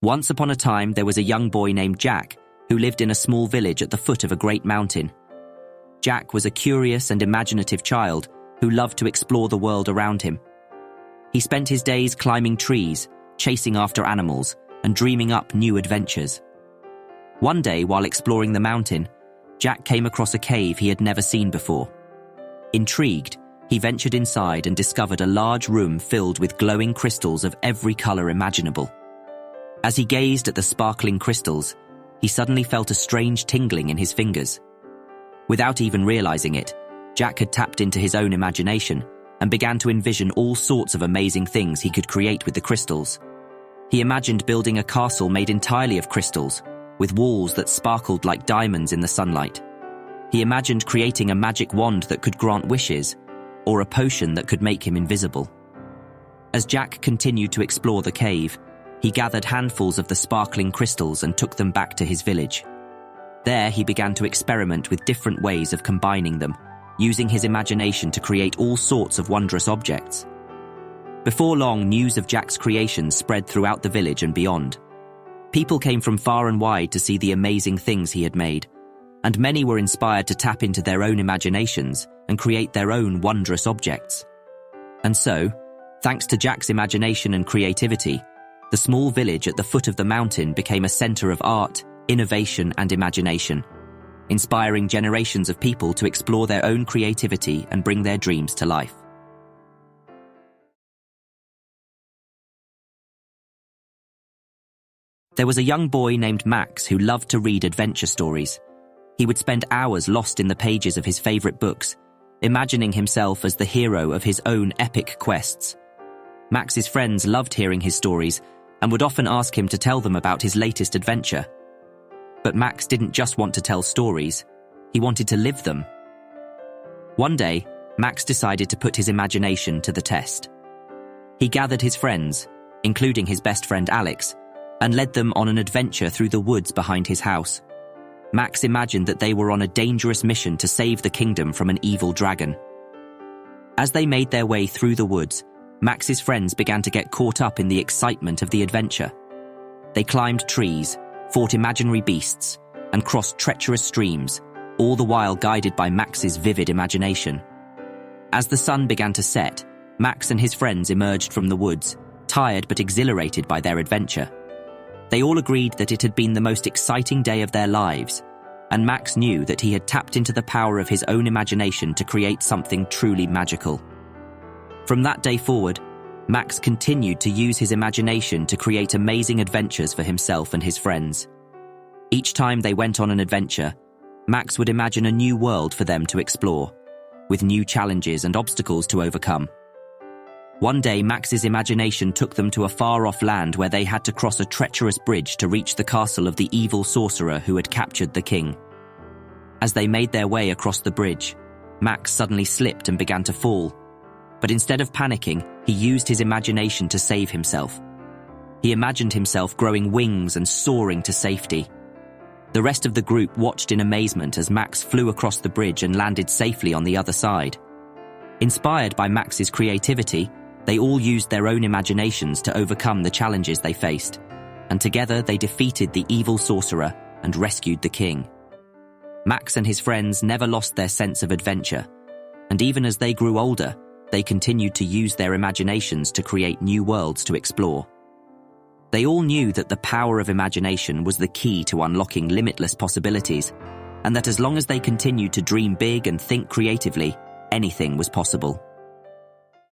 Once upon a time, there was a young boy named Jack who lived in a small village at the foot of a great mountain. Jack was a curious and imaginative child who loved to explore the world around him. He spent his days climbing trees, chasing after animals, and dreaming up new adventures. One day, while exploring the mountain, Jack came across a cave he had never seen before. Intrigued, he ventured inside and discovered a large room filled with glowing crystals of every color imaginable. As he gazed at the sparkling crystals, he suddenly felt a strange tingling in his fingers. Without even realizing it, Jack had tapped into his own imagination and began to envision all sorts of amazing things he could create with the crystals. He imagined building a castle made entirely of crystals, with walls that sparkled like diamonds in the sunlight. He imagined creating a magic wand that could grant wishes, or a potion that could make him invisible. As Jack continued to explore the cave, he gathered handfuls of the sparkling crystals and took them back to his village. There, he began to experiment with different ways of combining them, using his imagination to create all sorts of wondrous objects. Before long, news of Jack's creations spread throughout the village and beyond. People came from far and wide to see the amazing things he had made, and many were inspired to tap into their own imaginations and create their own wondrous objects. And so, thanks to Jack's imagination and creativity, the small village at the foot of the mountain became a center of art, innovation, and imagination, inspiring generations of people to explore their own creativity and bring their dreams to life. There was a young boy named Max who loved to read adventure stories. He would spend hours lost in the pages of his favorite books, imagining himself as the hero of his own epic quests. Max's friends loved hearing his stories and would often ask him to tell them about his latest adventure. But Max didn't just want to tell stories, he wanted to live them. One day, Max decided to put his imagination to the test. He gathered his friends, including his best friend Alex, and led them on an adventure through the woods behind his house. Max imagined that they were on a dangerous mission to save the kingdom from an evil dragon. As they made their way through the woods, Max's friends began to get caught up in the excitement of the adventure. They climbed trees, fought imaginary beasts, and crossed treacherous streams, all the while guided by Max's vivid imagination. As the sun began to set, Max and his friends emerged from the woods, tired but exhilarated by their adventure. They all agreed that it had been the most exciting day of their lives, and Max knew that he had tapped into the power of his own imagination to create something truly magical. From that day forward, Max continued to use his imagination to create amazing adventures for himself and his friends. Each time they went on an adventure, Max would imagine a new world for them to explore, with new challenges and obstacles to overcome. One day, Max's imagination took them to a far-off land where they had to cross a treacherous bridge to reach the castle of the evil sorcerer who had captured the king. As they made their way across the bridge, Max suddenly slipped and began to fall. But instead of panicking, he used his imagination to save himself. He imagined himself growing wings and soaring to safety. The rest of the group watched in amazement as Max flew across the bridge and landed safely on the other side. Inspired by Max's creativity, they all used their own imaginations to overcome the challenges they faced, and together they defeated the evil sorcerer and rescued the king. Max and his friends never lost their sense of adventure, and even as they grew older, they continued to use their imaginations to create new worlds to explore. They all knew that the power of imagination was the key to unlocking limitless possibilities, and that as long as they continued to dream big and think creatively, anything was possible.